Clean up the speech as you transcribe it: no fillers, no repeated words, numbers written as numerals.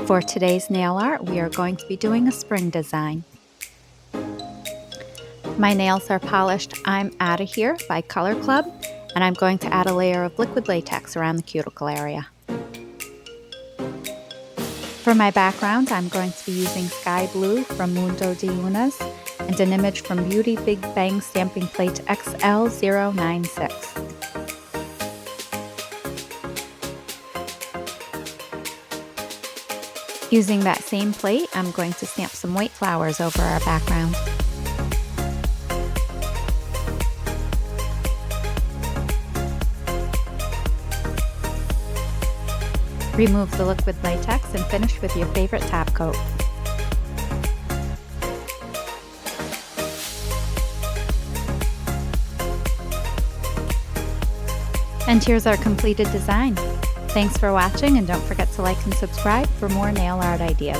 For today's nail art, we are going to be doing a spring design. My nails are polished I'm Outta Here by Color Club, and I'm going to add a layer of liquid latex around the cuticle area. For my background, I'm going to be using sky blue from Mundo and an image from Beauty Big Bang Stamping Plate XL096. Using that same plate, I'm going to stamp some white flowers over our background. Remove the liquid latex and finish with your favorite top coat. And here's our completed design. Thanks for watching, and don't forget to like and subscribe for more nail art ideas.